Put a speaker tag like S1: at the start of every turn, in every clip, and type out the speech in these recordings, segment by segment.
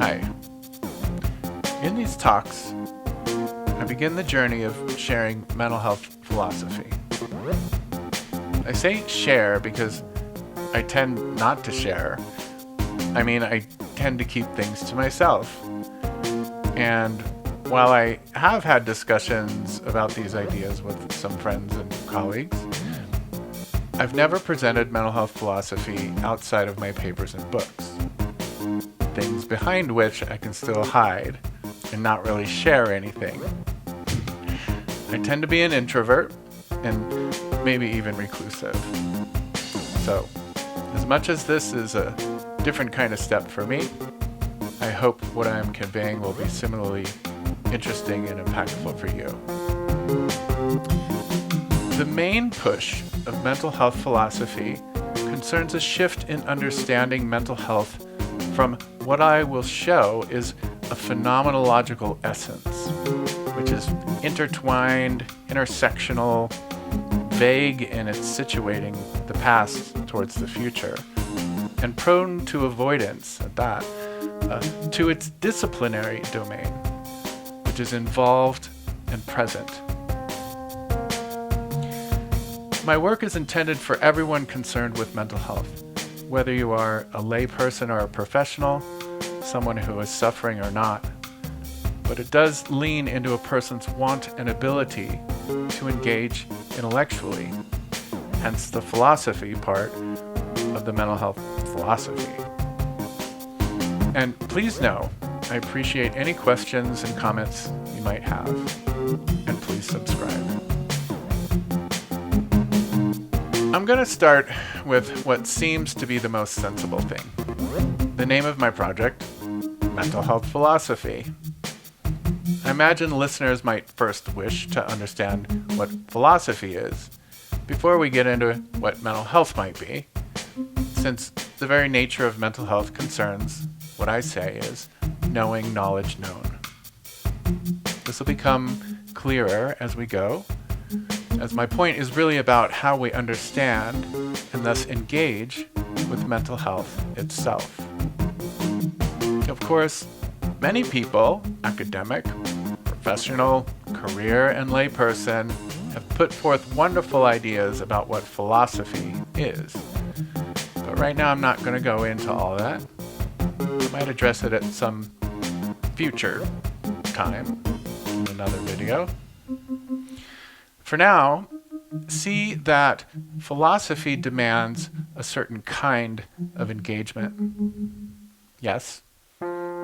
S1: Hi. In these talks, I begin the journey of sharing mental health philosophy. I say share because I tend not to share. I tend to keep things to myself. And while I have had discussions about these ideas with some friends and colleagues, I've never presented mental health philosophy outside of my papers and books. Things behind which I can still hide and not really share anything. I tend to be an introvert and maybe even reclusive. So, as much as this is a different kind of step for me, I hope what I am conveying will be similarly interesting and impactful for you. The main push of mental health philosophy concerns a shift in understanding mental health from what I will show is a phenomenological essence, which is intertwined, intersectional, vague in its situating the past towards the future, and prone to avoidance at that, to its disciplinary domain, which is involved and present. My work is intended for everyone concerned with mental health, whether you are a lay person or a professional, someone who is suffering or not. But it does lean into a person's want and ability to engage intellectually, hence the philosophy part of the mental health philosophy. And please know, I appreciate any questions and comments you might have, and please subscribe. I'm going to start with what seems to be the most sensible thing. The name of my project, Mental Health Philosophy. I imagine listeners might first wish to understand what philosophy is before we get into what mental health might be, since the very nature of mental health concerns what I say is knowing knowledge known. This will become clearer as we go, as my point is really about how we understand and thus engage with mental health itself. Of course, many people, academic, professional, career, and layperson, have put forth wonderful ideas about what philosophy is. But right now I'm not going to go into all that. I might address it at some future time in another video. For now, see that philosophy demands a certain kind of engagement. Yes,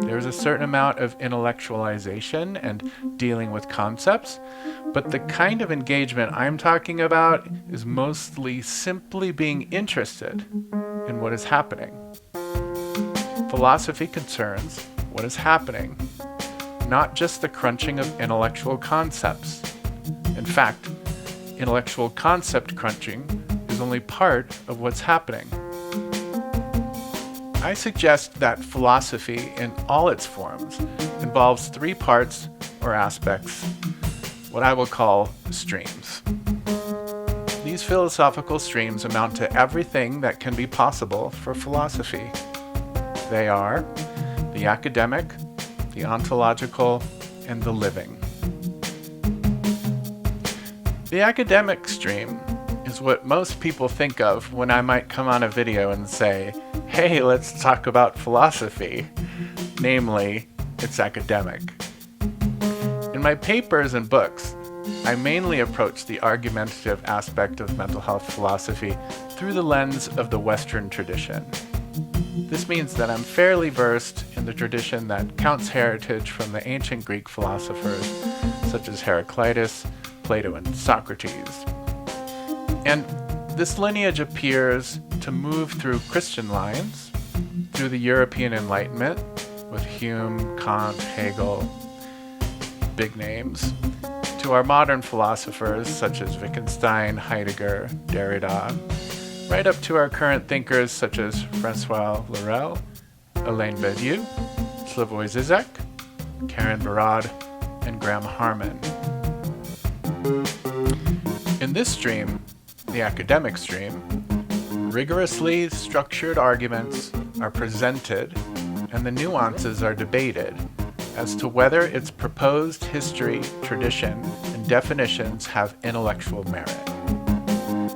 S1: there's a certain amount of intellectualization and dealing with concepts, but the kind of engagement I'm talking about is mostly simply being interested in what is happening. Philosophy concerns what is happening, not just the crunching of intellectual concepts. In fact, intellectual concept crunching is only part of what's happening. I suggest that philosophy in all its forms involves three parts or aspects, what I will call streams. These philosophical streams amount to everything that can be possible for philosophy. They are the academic, the ontological, and the living. The academic stream is what most people think of when I might come on a video and say, hey, let's talk about philosophy. Namely, it's academic. In my papers and books, I mainly approach the argumentative aspect of mental health philosophy through the lens of the Western tradition. This means that I'm fairly versed in the tradition that counts heritage from the ancient Greek philosophers such as Heraclitus, Plato, and Socrates. And this lineage appears to move through Christian lines, through the European Enlightenment with Hume, Kant, Hegel, big names, to our modern philosophers such as Wittgenstein, Heidegger, Derrida, right up to our current thinkers such as Francois Laurel, Alain Badiou, Slavoj Zizek, Karen Barad, and Graham Harman. In this stream, the academic stream, rigorously structured arguments are presented and the nuances are debated as to whether its proposed history, tradition, and definitions have intellectual merit.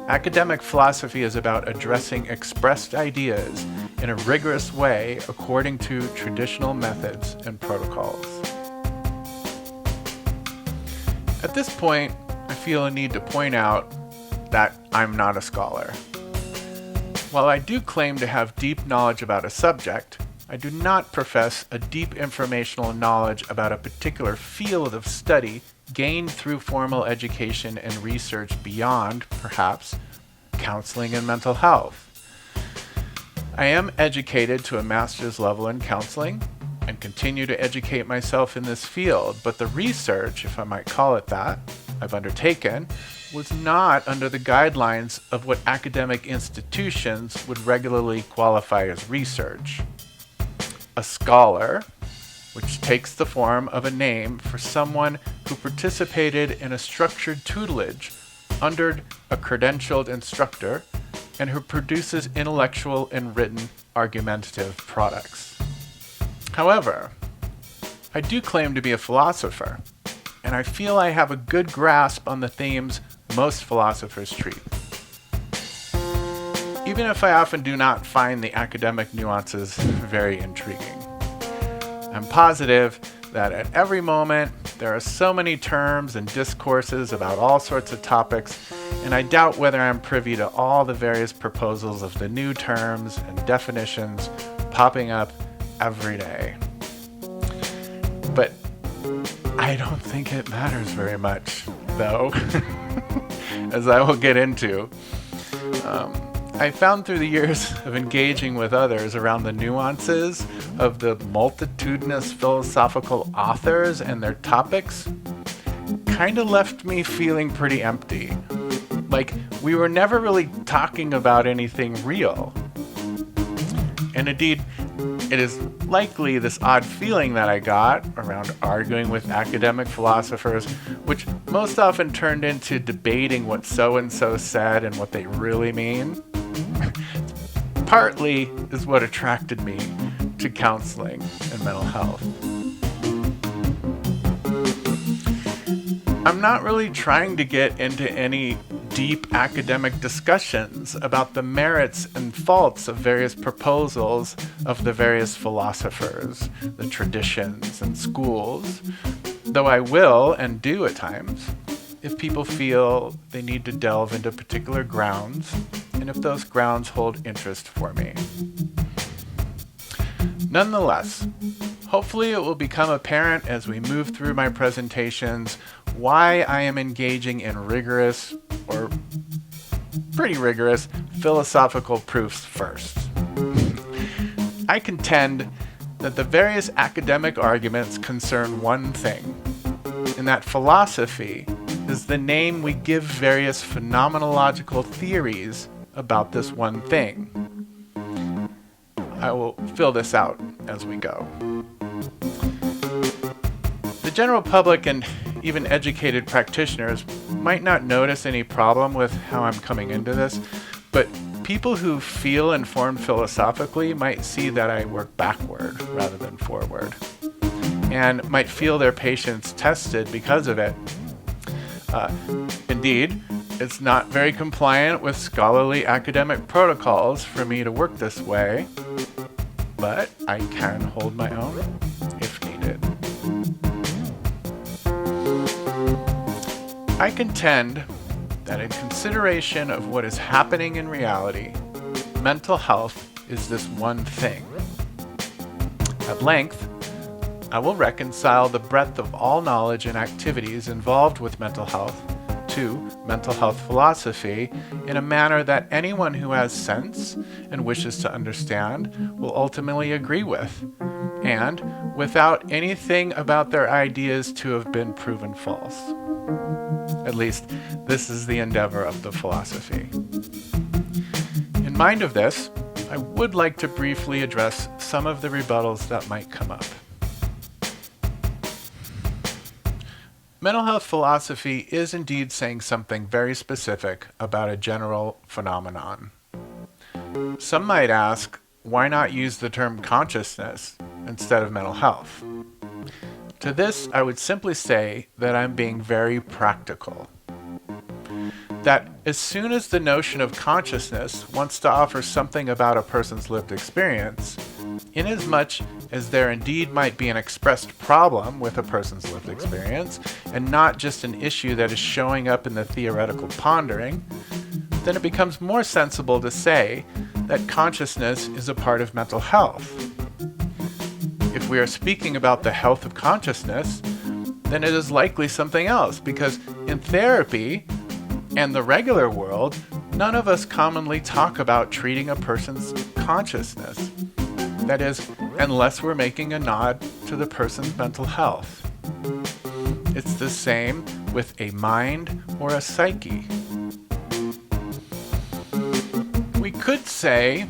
S1: Academic philosophy is about addressing expressed ideas in a rigorous way according to traditional methods and protocols. At this point, I feel a need to point out that I'm not a scholar. While I do claim to have deep knowledge about a subject, I do not profess a deep informational knowledge about a particular field of study gained through formal education and research beyond, perhaps, counseling and mental health. I am educated to a master's level in counseling and continue to educate myself in this field, but the research, if I might call it that, I've undertaken was not under the guidelines of what academic institutions would regularly qualify as research. A scholar, which takes the form of a name for someone who participated in a structured tutelage under a credentialed instructor and who produces intellectual and written argumentative products. However, I do claim to be a philosopher, and I feel I have a good grasp on the themes most philosophers treat. Even if I often do not find the academic nuances very intriguing. I'm positive that at every moment there are so many terms and discourses about all sorts of topics, and I doubt whether I'm privy to all the various proposals of the new terms and definitions popping up every day. But I don't think it matters very much, though, as I will get into. I found through the years of engaging with others around the nuances of the multitudinous philosophical authors and their topics kind of left me feeling pretty empty. Like we were never really talking about anything real. And indeed, it is likely this odd feeling that I got around arguing with academic philosophers, which most often turned into debating what so-and-so said and what they really mean, partly is what attracted me to counseling and mental health. I'm not really trying to get into any deep academic discussions about the merits and faults of various proposals of the various philosophers, the traditions and schools, though I will and do at times, if people feel they need to delve into particular grounds, and if those grounds hold interest for me. Nonetheless, hopefully it will become apparent as we move through my presentations why I am engaging in rigorous, or pretty rigorous, philosophical proofs first. I contend that the various academic arguments concern one thing, and that philosophy is the name we give various phenomenological theories about this one thing. I will fill this out as we go. The general public and even educated practitioners might not notice any problem with how I'm coming into this, but people who feel informed philosophically might see that I work backward rather than forward, and might feel their patience tested because of it. Indeed, it's not very compliant with scholarly academic protocols for me to work this way, but I can hold my own if needed. I contend that in consideration of what is happening in reality, mental health is this one thing. At length, I will reconcile the breadth of all knowledge and activities involved with mental health to mental health philosophy in a manner that anyone who has sense and wishes to understand will ultimately agree with, and without anything about their ideas to have been proven false. At least, this is the endeavor of the philosophy. In mind of this, I would like to briefly address some of the rebuttals that might come up. Mental health philosophy is indeed saying something very specific about a general phenomenon. Some might ask, why not use the term consciousness instead of mental health? To this, I would simply say that I'm being very practical. That as soon as the notion of consciousness wants to offer something about a person's lived experience, inasmuch as there indeed might be an expressed problem with a person's lived experience, and not just an issue that is showing up in the theoretical pondering, then it becomes more sensible to say that consciousness is a part of mental health. If we are speaking about the health of consciousness, then it is likely something else, because in therapy and the regular world, none of us commonly talk about treating a person's consciousness. That is, unless we're making a nod to the person's mental health. It's the same with a mind or a psyche. We could say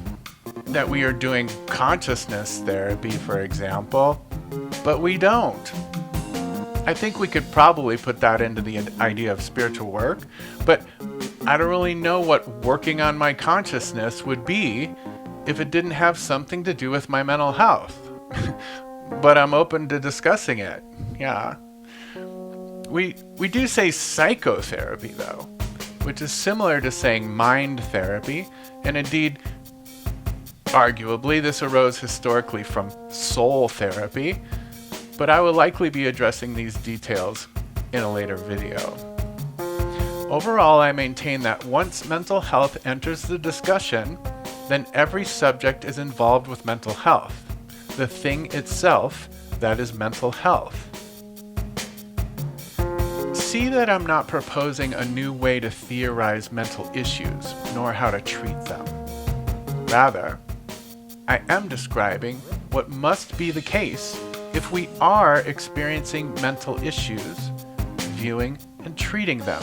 S1: that we are doing consciousness therapy, for example, but we don't. I think we could probably put that into the idea of spiritual work, but I don't really know what working on my consciousness would be if it didn't have something to do with my mental health. But I'm open to discussing it. Yeah. We do say psychotherapy, though, which is similar to saying mind therapy, and indeed, arguably, this arose historically from soul therapy, but I will likely be addressing these details in a later video. Overall, I maintain that once mental health enters the discussion, then every subject is involved with mental health, the thing itself that is mental health. See that I'm not proposing a new way to theorize mental issues, nor how to treat them. Rather, I am describing what must be the case if we are experiencing mental issues, viewing and treating them.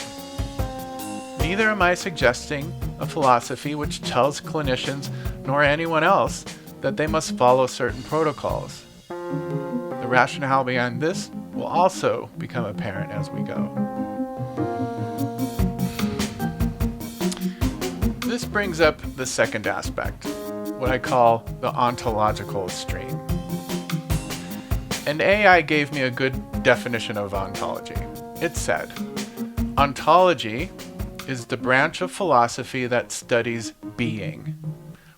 S1: Neither am I suggesting a philosophy which tells clinicians nor anyone else that they must follow certain protocols. The rationale behind this will also become apparent as we go. This brings up the second aspect, what I call the ontological stream. And AI gave me a good definition of ontology. It said, ontology is the branch of philosophy that studies being,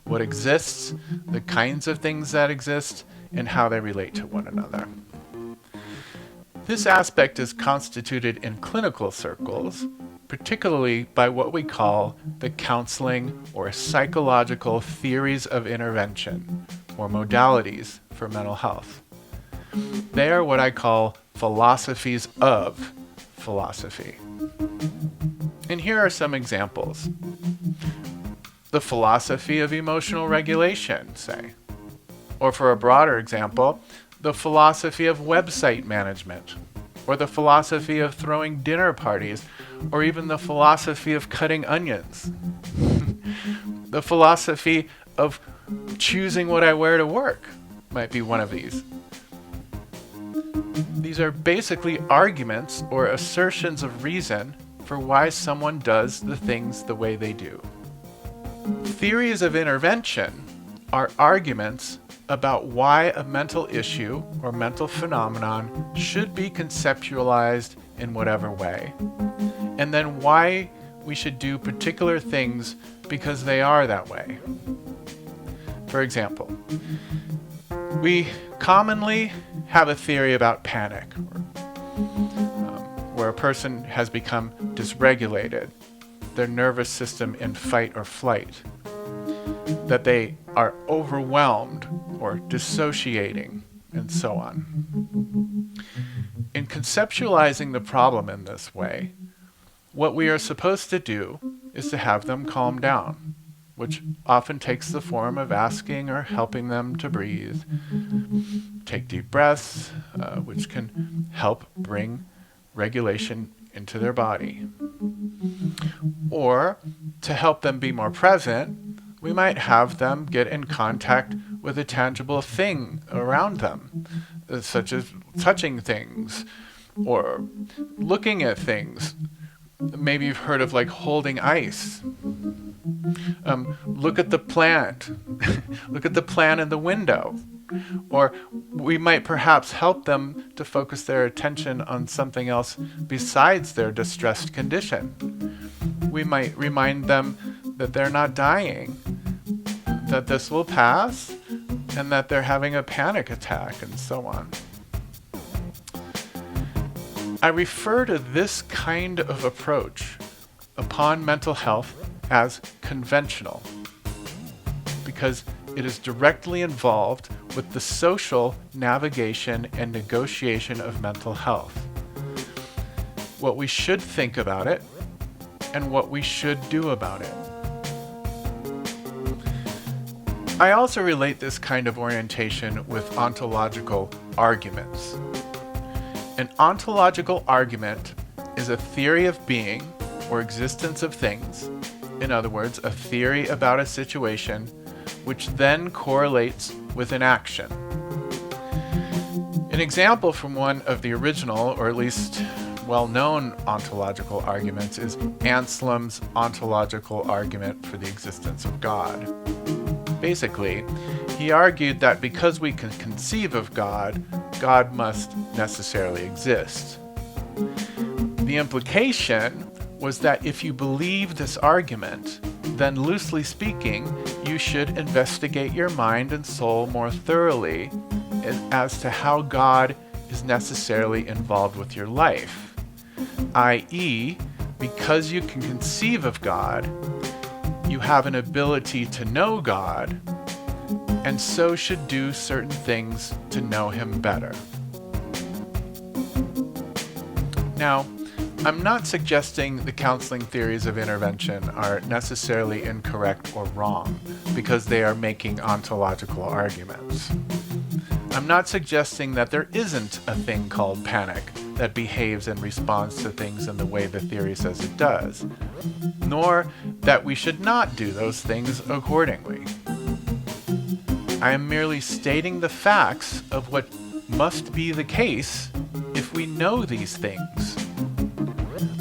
S1: what exists, the kinds of things that exist, and how they relate to one another. This aspect is constituted in clinical circles, particularly by what we call the counseling or psychological theories of intervention, or modalities for mental health. They are what I call philosophies of philosophy. And here are some examples. The philosophy of emotional regulation, say. Or for a broader example, the philosophy of website management, or the philosophy of throwing dinner parties, or even the philosophy of cutting onions. The philosophy of choosing what I wear to work might be one of these. These are basically arguments or assertions of reason for why someone does the things the way they do. Theories of intervention are arguments about why a mental issue or mental phenomenon should be conceptualized in whatever way, and then why we should do particular things because they are that way. For example, we commonly have a theory about panic, where a person has become dysregulated, their nervous system in fight or flight, that they are overwhelmed or dissociating, and so on. In conceptualizing the problem in this way, what we are supposed to do is to have them calm down, which often takes the form of asking or helping them to breathe. Take deep breaths, which can help bring regulation into their body. Or, to help them be more present, we might have them get in contact with a tangible thing around them, such as touching things or looking at things. Maybe you've heard of like holding ice. Look at the plant. Look at the plant in the window. Or we might perhaps help them to focus their attention on something else besides their distressed condition. We might remind them that they're not dying, that this will pass, and that they're having a panic attack, and so on. I refer to this kind of approach upon mental health as conventional, because it is directly involved with the social navigation and negotiation of mental health. What we should think about it, and what we should do about it. I also relate this kind of orientation with ontological arguments. An ontological argument is a theory of being or existence of things, in other words, a theory about a situation, which then correlates with an action. An example from one of the original, or at least well-known ontological arguments is Anselm's ontological argument for the existence of God. Basically, he argued that because we can conceive of God, God must necessarily exist. The implication was that if you believe this argument, then loosely speaking, you should investigate your mind and soul more thoroughly as to how God is necessarily involved with your life. i.e., because you can conceive of God, you have an ability to know God, and so should do certain things to know Him better. Now, I'm not suggesting the counseling theories of intervention are necessarily incorrect or wrong because they are making ontological arguments. I'm not suggesting that there isn't a thing called panic that behaves and responds to things in the way the theory says it does, nor that we should not do those things accordingly. I am merely stating the facts of what must be the case if we know these things.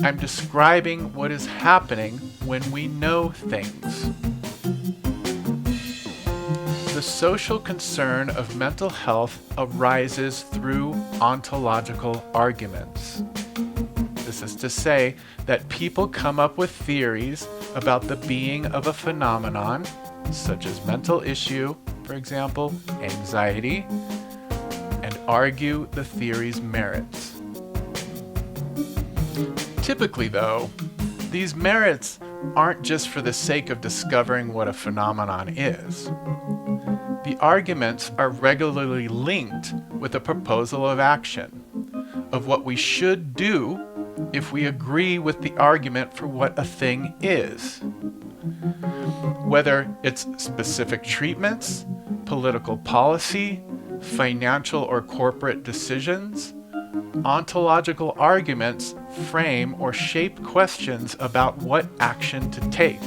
S1: I'm describing what is happening when we know things. The social concern of mental health arises through ontological arguments. This is to say that people come up with theories about the being of a phenomenon, such as mental issue, for example, anxiety, and argue the theory's merits. Typically, though, these merits aren't just for the sake of discovering what a phenomenon is. The arguments are regularly linked with a proposal of action, of what we should do if we agree with the argument for what a thing is. Whether it's specific treatments, political policy, financial or corporate decisions, ontological arguments frame or shape questions about what action to take,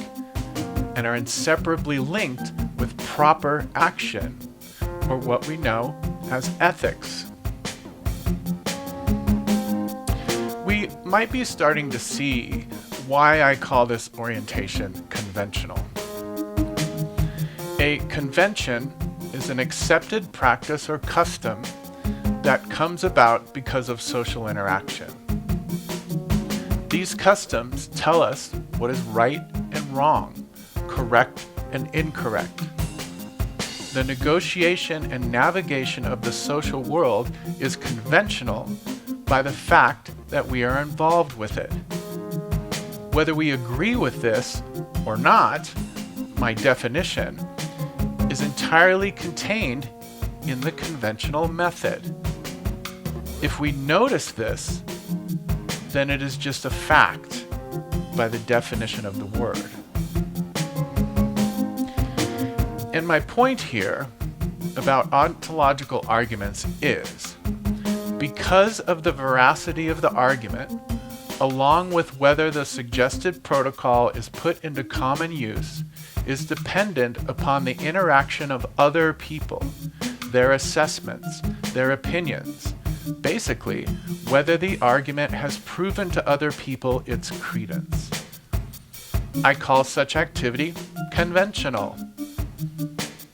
S1: and are inseparably linked with proper action, or what we know as ethics. We might be starting to see why I call this orientation conventional. A convention is an accepted practice or custom that comes about because of social interaction. These customs tell us what is right and wrong, correct and incorrect. The negotiation and navigation of the social world is conventional by the fact that we are involved with it. Whether we agree with this or not, my definition, is entirely contained in the conventional method. If we notice this, then it is just a fact by the definition of the word. And my point here about ontological arguments is, because of the veracity of the argument, along with whether the suggested protocol is put into common use, is dependent upon the interaction of other people, their assessments, their opinions, basically, whether the argument has proven to other people its credence. I call such activity conventional.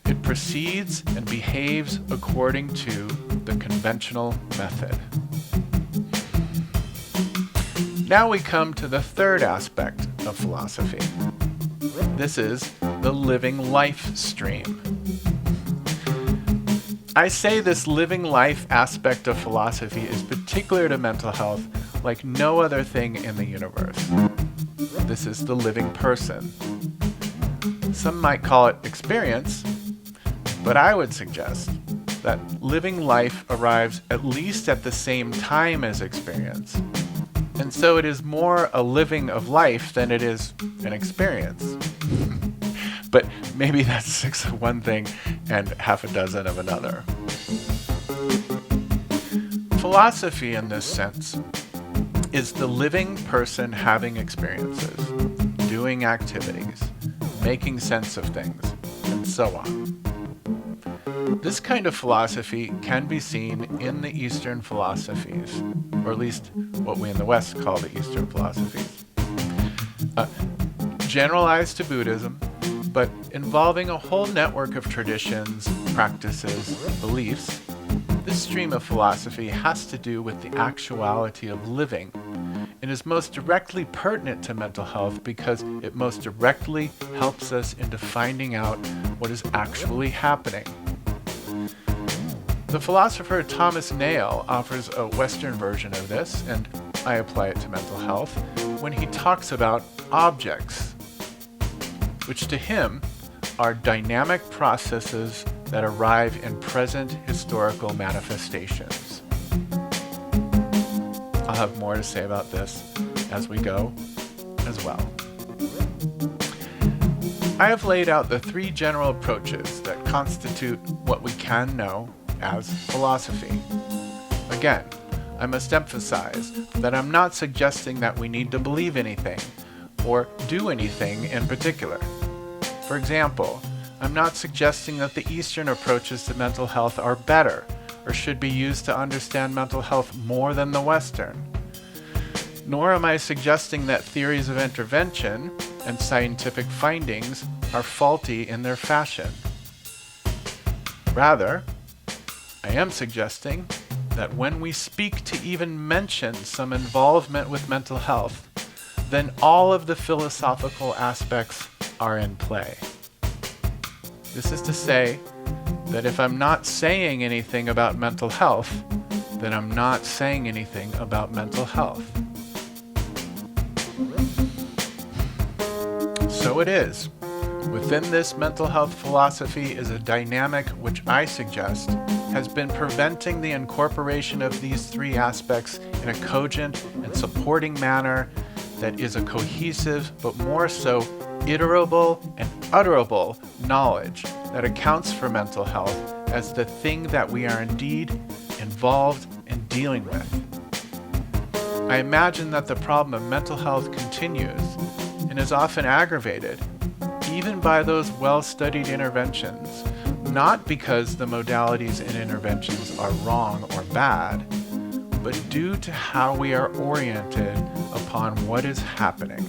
S1: It proceeds and behaves according to the conventional method. Now we come to the third aspect of philosophy. This is the living life stream. I say this living life aspect of philosophy is particular to mental health like no other thing in the universe. This is the living person. Some might call it experience, but I would suggest that living life arrives at least at the same time as experience. And so it is more a living of life than it is an experience. But maybe that's 6 of one thing and half a dozen of another. Philosophy, in this sense, is the living person having experiences, doing activities, making sense of things, and so on. This kind of philosophy can be seen in the Eastern philosophies, or at least what we in the West call the Eastern philosophies. Generalized to Buddhism, but involving a whole network of traditions, practices, beliefs, this stream of philosophy has to do with the actuality of living and is most directly pertinent to mental health because it most directly helps us into finding out what is actually happening. The philosopher Thomas Nail offers a Western version of this, and I apply it to mental health, when he talks about objects, which to him are dynamic processes that arrive in present historical manifestations. I'll have more to say about this as we go as well. I have laid out the 3 general approaches that constitute what we can know as philosophy. Again, I must emphasize that I'm not suggesting that we need to believe anything or do anything in particular. For example, I'm not suggesting that the Eastern approaches to mental health are better or should be used to understand mental health more than the Western. Nor am I suggesting that theories of intervention and scientific findings are faulty in their fashion. Rather, I am suggesting that when we speak to even mention some involvement with mental health, then all of the philosophical aspects are in play. This is to say that if I'm not saying anything about mental health, then I'm not saying anything about mental health. So it is. Within this mental health philosophy is a dynamic which I suggest has been preventing the incorporation of these 3 aspects in a cogent and supporting manner that is a cohesive, but more so iterable and utterable knowledge that accounts for mental health as the thing that we are indeed involved in dealing with. I imagine that the problem of mental health continues and is often aggravated even by those well-studied interventions, not because the modalities and interventions are wrong or bad, but due to how we are oriented upon what is happening.